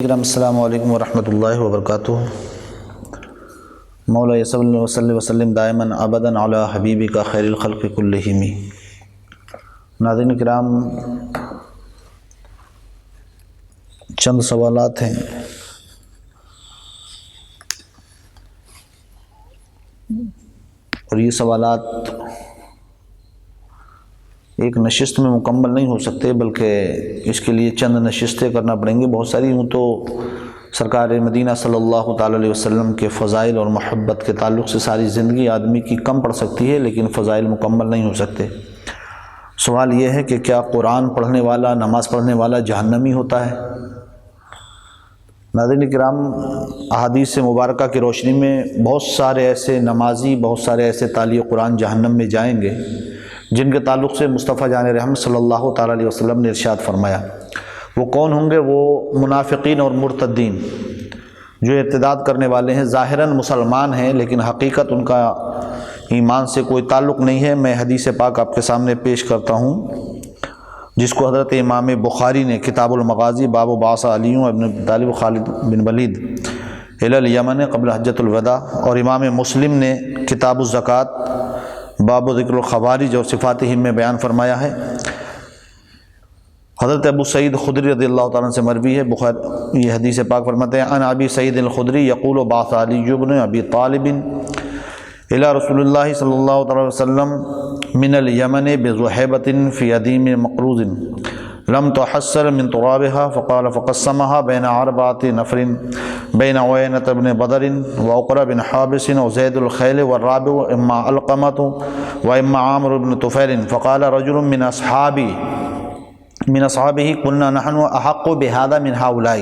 السلام علیکم ورحمۃ اللہ وبرکاتہ۔ مولا صلی اللہ وسلم دائماً ابداً علی حبیبک خیر الخلق کلہم۔ ناظرین کرام، چند سوالات ہیں اور یہ سوالات ایک نشست میں مکمل نہیں ہو سکتے، بلکہ اس کے لیے چند نشستیں کرنا پڑیں گے بہت ساری۔ ہوں تو سرکار مدینہ صلی اللہ تعالی علیہ وسلم کے فضائل اور محبت کے تعلق سے ساری زندگی آدمی کی کم پڑ سکتی ہے، لیکن فضائل مکمل نہیں ہو سکتے۔ سوال یہ ہے کہ کیا قرآن پڑھنے والا، نماز پڑھنے والا جہنمی ہوتا ہے؟ ناظرین کرام، احادیث مبارکہ کی روشنی میں بہت سارے ایسے نمازی، بہت سارے ایسے تالی قرآن جہنم میں جائیں گے جن کے تعلق سے مصطفیٰ جان رحمت صلی اللہ تعالی علیہ وسلم نے ارشاد فرمایا۔ وہ کون ہوں گے؟ وہ منافقین اور مرتدین، جو ارتداد کرنے والے ہیں، ظاہراً مسلمان ہیں لیکن حقیقت ان کا ایمان سے کوئی تعلق نہیں ہے۔ میں حدیث پاک آپ کے سامنے پیش کرتا ہوں، جس کو حضرت امام بخاری نے کتاب المغازی باب بعث علی ابن ابی طالب خالد بن ولید الی الیمن قبل حجۃ الوداع، اور امام مسلم نے کتاب الزکوٰۃ باب ذکر الخوارج اور صفاتہم میں بیان فرمایا ہے۔ حضرت ابو سعید خدری رضی اللہ تعالیٰ عنہ سے مروی ہے، بخاری یہ حدیث پاک فرماتے ہیں: ان ابی سعید الخدری یقول بعث علی بن ابی طالب الی رسول اللہ صلی اللہ تعالی وسلم من الیمن بذہیبۃ فی ادیم مقروض لم تحصل من ترابها فقال فقسمها بین اربعۃ نفر بین عوینۃ بن بدر وعقرہ بن حابس وزید الخیل والرابع اما علقمۃ واما عامر بن طفیل فقال رجل من اصحابہ كنا نحن احق بهذا من هؤلاء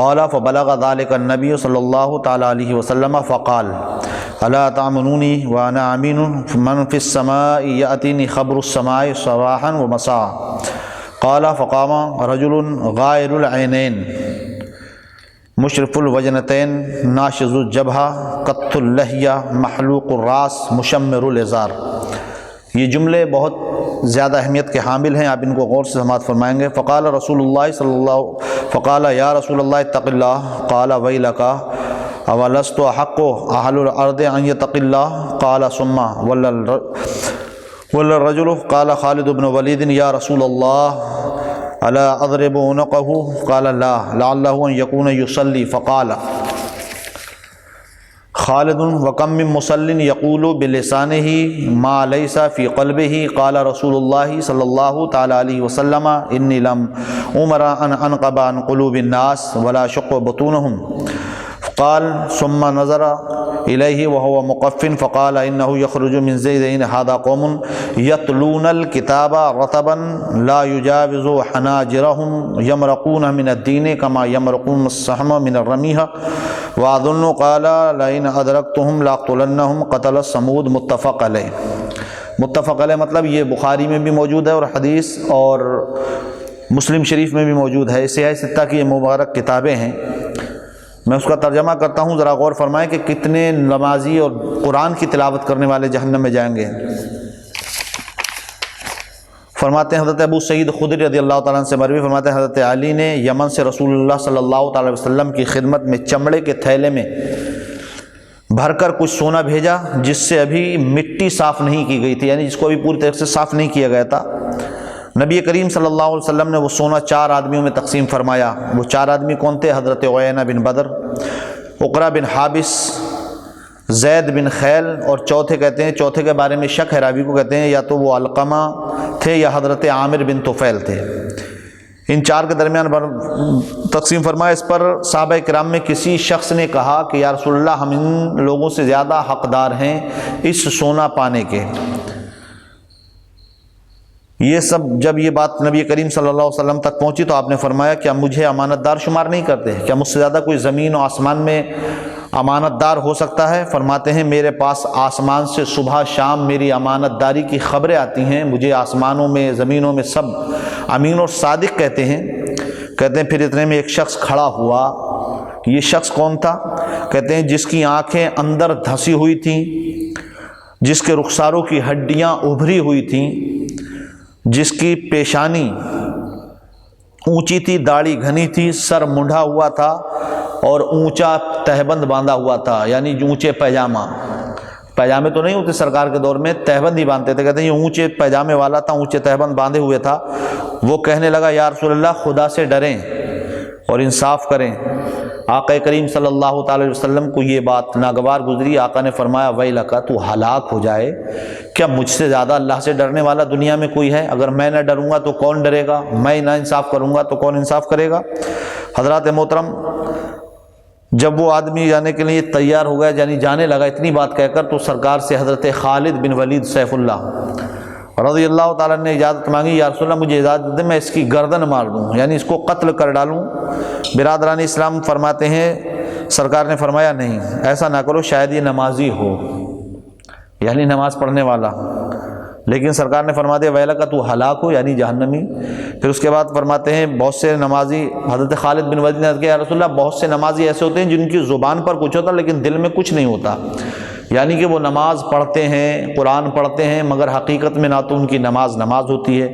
قال فبلغ ذلك النبي صلی اللہ تعالی علیہ وسلم فقال الا تعمنونی وانا امین من فی السماء یأتینی خبر السماء صباحا ومساء قال فقام رجل غائر العینین مشرف الوجنتین ناشز الجبہہ قط اللحیہ محلوق الراس مشمر الازار۔ یہ جملے بہت زیادہ اہمیت کے حامل ہیں، آپ ان کو غور سے سماعت فرمائیں گے۔ فقال رسول اللہ صلی اللہ فقال یا رسول اللہ اتق اللہ قال ویلک اولست احق اہل الارض ان یتق اللہ قال ثم ولا الرجل قال خالد بن ولید یا رسول اللہ الا اضرب عنقه قال لا لعله ان يكون يصلي فقال خالد وكم من مصل يقول بلسانه ما ليس في قلبه قال رسول الله صلى الله تعالى عليه وسلم اني لم امر ان انقب عن قلوب الناس ولا شق بطونهم قال ثم نظر إليه وهو مقف فقال إنه يخرج من زيدين هذا قوم يتلون الكتاب رطبا لا يجاوز حناجرهم يمرقون من الدين كما يمرقون السهم من الرمية وأظن قال لئن أدركتهم لأقتلنهم قتل الثمود متفق علیہ۔ متفق علیہ مطلب یہ بخاری میں بھی موجود ہے اور حدیث اور مسلم شریف میں بھی موجود ہے۔ سیاہ ستہ کی یہ مبارک کتابیں ہیں، میں اس کا ترجمہ کرتا ہوں، ذرا غور فرمائیں کہ کتنے نمازی اور قرآن کی تلاوت کرنے والے جہنم میں جائیں گے۔ فرماتے ہیں حضرت ابو سعید خدری رضی اللہ تعالیٰ عنہ سے مروی، فرماتے ہیں حضرت علی نے یمن سے رسول اللہ صلی اللہ تعالی وسلم کی خدمت میں چمڑے کے تھیلے میں بھر کر کچھ سونا بھیجا جس سے ابھی مٹی صاف نہیں کی گئی تھی، یعنی جس کو ابھی پوری طرح سے صاف نہیں کیا گیا تھا۔ نبی کریم صلی اللہ علیہ وسلم نے وہ سونا 4 آدمیوں میں تقسیم فرمایا۔ وہ 4 آدمی کون تھے؟ حضرت عینہ بن بدر، عقرہ بن حابس، زید بن خیل، اور چوتھے کہتے ہیں، چوتھے کے بارے میں شک ہے راوی کو، کہتے ہیں یا تو وہ علقمہ تھے یا حضرت عامر بن طفیل تھے۔ ان 4 کے درمیان تقسیم فرمایا۔ اس پر صحابہ کرام میں کسی شخص نے کہا کہ یا رسول اللہ، ہم ان لوگوں سے زیادہ حقدار ہیں اس سونا پانے کے۔ یہ سب جب یہ بات نبی کریم صلی اللہ علیہ وسلم تک پہنچی تو آپ نے فرمایا کیا مجھے امانت دار شمار نہیں کرتے؟ کیا مجھ سے زیادہ کوئی زمین و آسمان میں امانت دار ہو سکتا ہے؟ فرماتے ہیں میرے پاس آسمان سے صبح شام میری امانت داری کی خبریں آتی ہیں، مجھے آسمانوں میں زمینوں میں سب امین اور صادق کہتے ہیں۔ کہتے ہیں پھر اتنے میں ایک شخص کھڑا ہوا۔ یہ شخص کون تھا؟ کہتے ہیں جس کی آنکھیں اندر دھسی ہوئی تھیں، جس کے رخساروں کی ہڈیاں ابھری ہوئی تھیں، جس کی پیشانی اونچی تھی، داڑھی گھنی تھی، سر منڈھا ہوا تھا اور اونچا تہبند باندھا ہوا تھا، یعنی اونچے پائجامے تو نہیں ہوتے سرکار کے دور میں، تہبند ہی باندھتے تھے، کہتے ہیں یہ اونچے پائجامے والا تھا، اونچے تہبند باندھے ہوئے تھا۔ وہ کہنے لگا یا رسول اللہ خدا سے ڈریں اور انصاف کریں۔ آقا کریم صلی اللہ تعالی علیہ وسلم کو یہ بات ناگوار گزری۔ آقا نے فرمایا ویلک، تو ہلاک ہو جائے، کیا مجھ سے زیادہ اللہ سے ڈرنے والا دنیا میں کوئی ہے؟ اگر میں نہ ڈروں گا تو کون ڈرے گا؟ میں نہ انصاف کروں گا تو کون انصاف کرے گا؟ حضرات محترم، جب وہ آدمی جانے کے لیے تیار ہو گیا، یعنی جانے لگا اتنی بات کہہ کر، تو سرکار سے حضرت خالد بن ولید سیف اللہ رضی اللہ تعالیٰ نے اجازت مانگی، یا رسول اللہ مجھے اجازت دیں میں اس کی گردن مار دوں، یعنی اس کو قتل کر ڈالوں۔ برادران اسلام فرماتے ہیں سرکار نے فرمایا نہیں، ایسا نہ کرو، شاید یہ نمازی ہو، یعنی نماز پڑھنے والا۔ لیکن سرکار نے فرما دیا ویلا کا تو ہلاک ہو، یعنی جہنمی۔ پھر اس کے بعد فرماتے ہیں بہت سے نمازی، حضرت خالد بن ولید نے کہا یا رسول اللہ بہت سے نمازی ایسے ہوتے ہیں جن کی زبان پر کچھ ہوتا لیکن دل میں کچھ نہیں ہوتا، یعنی کہ وہ نماز پڑھتے ہیں، قرآن پڑھتے ہیں، مگر حقیقت میں نہ تو ان کی نماز ہوتی ہے،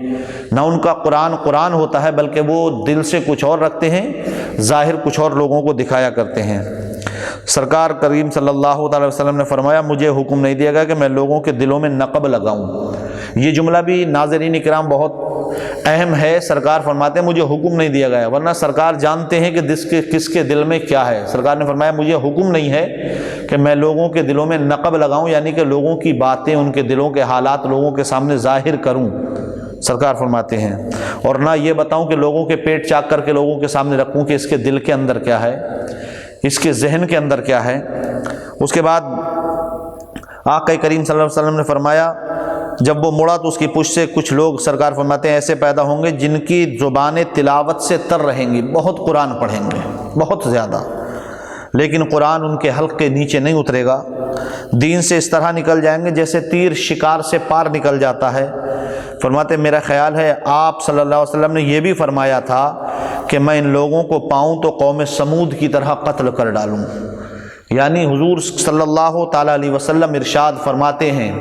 نہ ان کا قرآن ہوتا ہے، بلکہ وہ دل سے کچھ اور رکھتے ہیں، ظاہر کچھ اور لوگوں کو دکھایا کرتے ہیں۔ سرکار کریم صلی اللہ تعالی وسلم نے فرمایا مجھے حکم نہیں دیا گیا کہ میں لوگوں کے دلوں میں نقب لگاؤں۔ یہ جملہ بھی ناظرین کرام بہت اہم ہے۔ سرکار فرماتے ہیں مجھے حکم نہیں دیا گیا، ورنہ سرکار جانتے ہیں کہ کس کے دل میں کیا ہے۔ سرکار نے فرمایا مجھے حکم نہیں ہے کہ میں لوگوں کے دلوں میں نقب لگاؤں، یعنی کہ لوگوں کی باتیں، ان کے دلوں کے حالات لوگوں کے سامنے ظاہر کروں، سرکار فرماتے ہیں، اور نہ یہ بتاؤں کہ لوگوں کے پیٹ چاک کر کے لوگوں کے سامنے رکھوں کہ اس کے دل کے اندر کیا ہے، اس کے ذہن کے اندر کیا ہے۔ اس کے بعد آقا کریم صلی اللہ علیہ وسلم نے فرمایا جب وہ مڑا تو اس کی پشت سے کچھ لوگ، سرکار فرماتے ہیں ایسے پیدا ہوں گے جن کی زبانیں تلاوت سے تر رہیں گی، بہت قرآن پڑھیں گے، بہت زیادہ، لیکن قرآن ان کے حلق کے نیچے نہیں اترے گا، دین سے اس طرح نکل جائیں گے جیسے تیر شکار سے پار نکل جاتا ہے۔ فرماتے میرا خیال ہے آپ صلی اللہ علیہ وسلم نے یہ بھی فرمایا تھا کہ میں ان لوگوں کو پاؤں تو قوم سمود کی طرح قتل کر ڈالوں، یعنی حضور صلی اللہ تعالیٰ علیہ وسلم ارشاد فرماتے ہیں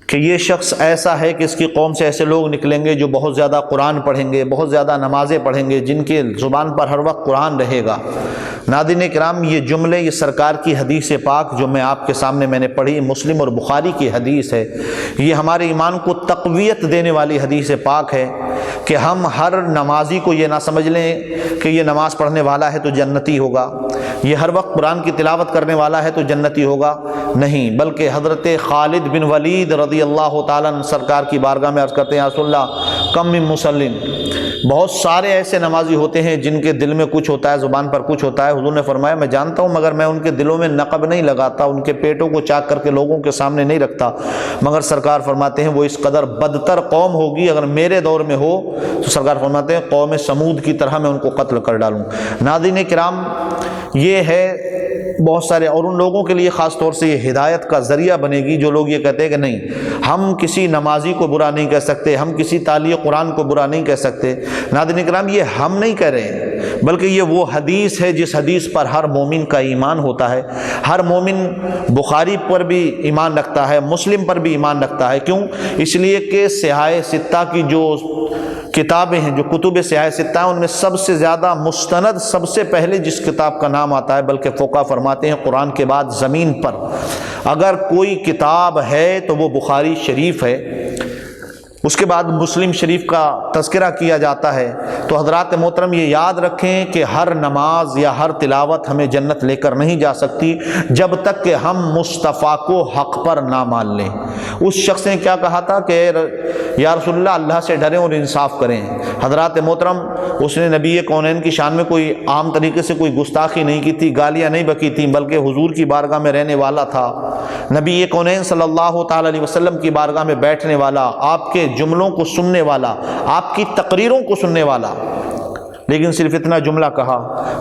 کہ یہ شخص ایسا ہے کہ اس کی قوم سے ایسے لوگ نکلیں گے جو بہت زیادہ قرآن پڑھیں گے، بہت زیادہ نمازیں پڑھیں گے، جن کے زبان پر ہر وقت قرآن رہے گا۔ ناظرین کرام، یہ جملے، یہ سرکار کی حدیث پاک جو میں آپ کے سامنے میں نے پڑھی، مسلم اور بخاری کی حدیث ہے، یہ ہمارے ایمان کو تقویت دینے والی حدیث پاک ہے کہ ہم ہر نمازی کو یہ نہ سمجھ لیں کہ یہ نماز پڑھنے والا ہے تو جنتی ہوگا، یہ ہر وقت قرآن کی تلاوت کرنے والا ہے تو جنتی ہوگا، نہیں، بلکہ حضرت خالد بن ولید رضی اللہ تعالیٰ عنہ سرکار کی بارگاہ میں عرض کرتے ہیں یا رسول اللہ کم من مسلم، بہت سارے ایسے نمازی ہوتے ہیں جن کے دل میں کچھ ہوتا ہے، زبان پر کچھ ہوتا ہے۔ حضور نے فرمایا میں جانتا ہوں، مگر میں ان کے دلوں میں نقب نہیں لگاتا، ان کے پیٹوں کو چاک کر کے لوگوں کے سامنے نہیں رکھتا، مگر سرکار فرماتے ہیں وہ اس قدر بدتر قوم ہوگی اگر میرے دور میں ہو تو سرکار فرماتے ہیں قوم سمود کی طرح میں ان کو قتل کر ڈالوں۔ ناظرین کرام، یہ ہے بہت سارے، اور ان لوگوں کے لیے خاص طور سے یہ ہدایت کا ذریعہ بنے گی جو لوگ یہ کہتے ہیں کہ نہیں ہم کسی نمازی کو برا نہیں کہہ سکتے، ہم کسی تالی قرآن کو برا نہیں کہہ سکتے۔ ناظرین کرام، یہ ہم نہیں کہہ رہے ہیں، بلکہ یہ وہ حدیث ہے جس حدیث پر ہر مومن کا ایمان ہوتا ہے۔ ہر مومن بخاری پر بھی ایمان رکھتا ہے، مسلم پر بھی ایمان رکھتا ہے۔ کیوں؟ اس لیے کہ صحاح ستہ کی جو کتابیں ہیں، جو کتب صحاح ستہ ہیں، ان میں سب سے زیادہ مستند سب سے پہلے جس کتاب کا نام آتا ہے، بلکہ فقہا فرماتے ہیں قرآن کے بعد زمین پر اگر کوئی کتاب ہے تو وہ بخاری شریف ہے، اس کے بعد مسلم شریف کا تذکرہ کیا جاتا ہے۔ تو حضرات محترم یہ یاد رکھیں کہ ہر نماز یا ہر تلاوت ہمیں جنت لے کر نہیں جا سکتی جب تک کہ ہم مصطفیٰ کو حق پر نہ مان لیں۔ اس شخص نے کیا کہا تھا کہ یا رسول اللہ اللہ سے ڈریں اور انصاف کریں۔ حضرات محترم، اس نے نبی کونین کی شان میں کوئی عام طریقے سے کوئی گستاخی نہیں کی تھی، گالیاں نہیں بکی تھیں، بلکہ حضور کی بارگاہ میں رہنے والا تھا، نبی کونین صلی اللہ تعالی علیہ وسلم کی بارگاہ میں بیٹھنے والا، آپ کے جملوں کو سننے والا، آپ کی تقریروں کو سننے والا، لیکن صرف اتنا جملہ کہا،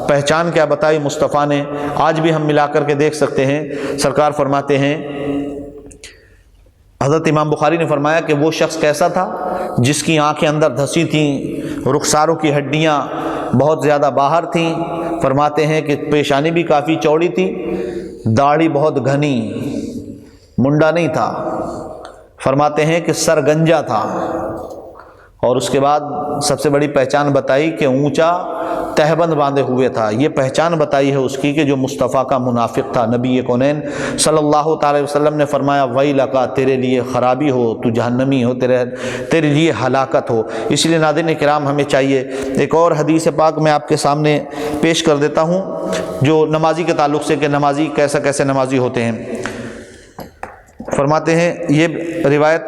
پہچان کیا بتائی مصطفیٰ نے؟ آج بھی ہم ملا کر کے دیکھ سکتے ہیں۔ سرکار فرماتے ہیں، حضرت امام بخاری نے فرمایا کہ وہ شخص کیسا تھا جس کی آنکھیں اندر دھسی تھیں، رخساروں کی ہڈیاں بہت زیادہ باہر تھیں، فرماتے ہیں کہ پیشانی بھی کافی چوڑی تھی، داڑھی بہت گھنی، منڈا نہیں تھا، فرماتے ہیں کہ سر گنجا تھا، اور اس کے بعد سب سے بڑی پہچان بتائی کہ اونچا تہبند باندھے ہوئے تھا، یہ پہچان بتائی ہے اس کی کہ جو مصطفیٰ کا منافق تھا۔ نبی کونین صلی اللہ تعالی وسلم نے فرمایا ویلک، تیرے لیے خرابی ہو، تو جہنمی ہو، تیرے لیے ہلاکت ہو۔ اس لیے ناظرین کرام ہمیں چاہیے، ایک اور حدیث پاک میں آپ کے سامنے پیش کر دیتا ہوں جو نمازی کے تعلق سے کہ نمازی کیسے نمازی ہوتے ہیں۔ فرماتے ہیں یہ روایت،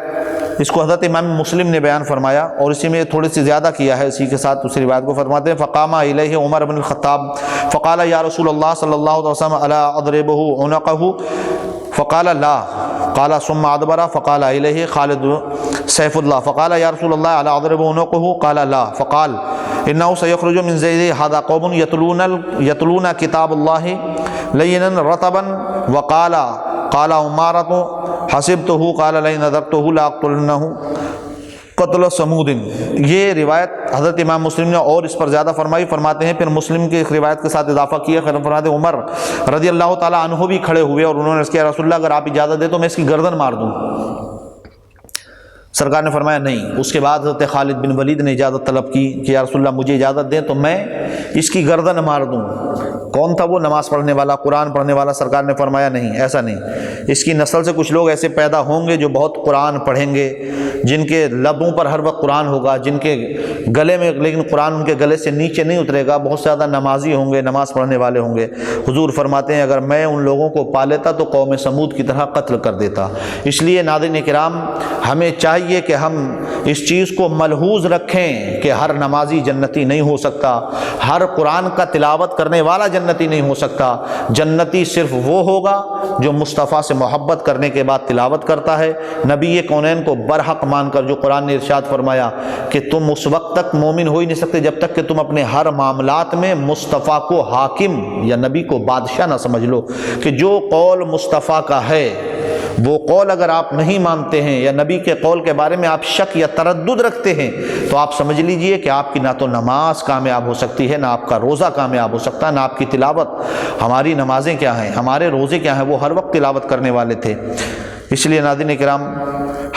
اس کو حضرت امام مسلم نے بیان فرمایا اور اسی میں تھوڑی سی زیادہ کیا ہے، اسی کے ساتھ اس روایت کو فرماتے ہیں فقام الیہ عمر بن الخطاب فقال یا رسول اللہ صلی اللہ علیہ وسلم الا اضربه عنقه فقال لا قال ثم ادبر فقال الیہ خالد سیف اللہ فقال یا رسول اللہ الا اضربه عنقه قال لا فقال انه سيخرج من زيد هذا قوم يتلون كتاب الله لينا رطبا وقال عمارة حسبته قال لئن نذرته لاقتلنه قتل سمود۔ یہ روایت حضرت امام مسلم نے اور اس پر زیادہ فرمائی، فرماتے ہیں پھر مسلم کی روایت کے ساتھ اضافہ کیا، فرماتے عمر رضی اللہ تعالی عنہ بھی کھڑے ہوئے اور انہوں نے عرض کیا رسول اللہ اگر آپ اجازت دیں تو میں اس کی گردن مار دوں۔ سرکار نے فرمایا نہیں۔ اس کے بعد حضرت خالد بن ولید نے اجازت طلب کی کہ یا رسول اللہ مجھے اجازت دیں تو میں اس کی گردن مار دوں۔ کون تھا وہ؟ نماز پڑھنے والا، قرآن پڑھنے والا۔ سرکار نے فرمایا نہیں، ایسا نہیں، اس کی نسل سے کچھ لوگ ایسے پیدا ہوں گے جو بہت قرآن پڑھیں گے، جن کے لبوں پر ہر وقت قرآن ہوگا، جن کے گلے میں لیکن قرآن ان کے گلے سے نیچے نہیں اترے گا، بہت زیادہ نمازی ہوں گے، نماز پڑھنے والے ہوں گے۔ حضور فرماتے ہیں اگر میں ان لوگوں کو پا لیتا تو قوم سمود کی طرح قتل کر دیتا۔ اس لیے ناظرین کرام ہمیں چاہیے کہ ہم اس چیز کو ملحوظ رکھیں کہ ہر نمازی جنتی نہیں ہو سکتا، ہر قرآن کا تلاوت کرنے والا جنتی نہیں ہو سکتا۔ جنتی صرف وہ ہوگا جو مصطفیٰ سے محبت کرنے کے بعد تلاوت کرتا ہے، نبی کونین کو برحق مان کر، جو قرآن نے ارشاد فرمایا کہ تم اس وقت تک مومن ہو ہی نہیں سکتے جب تک کہ تم اپنے ہر معاملات میں مصطفیٰ کو حاکم یا نبی کو بادشاہ نہ سمجھ لو، کہ جو قول مصطفیٰ کا ہے وہ قول اگر آپ نہیں مانتے ہیں یا نبی کے قول کے بارے میں آپ شک یا تردد رکھتے ہیں تو آپ سمجھ لیجئے کہ آپ کی نہ تو نماز کامیاب ہو سکتی ہے، نہ آپ کا روزہ کامیاب ہو سکتا ہے، نہ آپ کی تلاوت۔ ہماری نمازیں کیا ہیں، ہمارے روزے کیا ہیں؟ وہ ہر وقت تلاوت کرنے والے تھے۔ اس لیے ناظرین کرام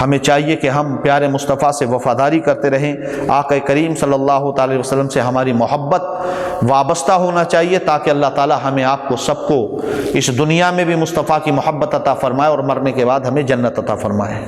ہمیں چاہیے کہ ہم پیارے مصطفیٰ سے وفاداری کرتے رہیں، آقا کریم صلی اللہ تعالی وسلم سے ہماری محبت وابستہ ہونا چاہیے تاکہ اللہ تعالی ہمیں آپ کو سب کو اس دنیا میں بھی مصطفیٰ کی محبت عطا فرمائے اور مرنے کے بعد ہمیں جنت عطا فرمائے۔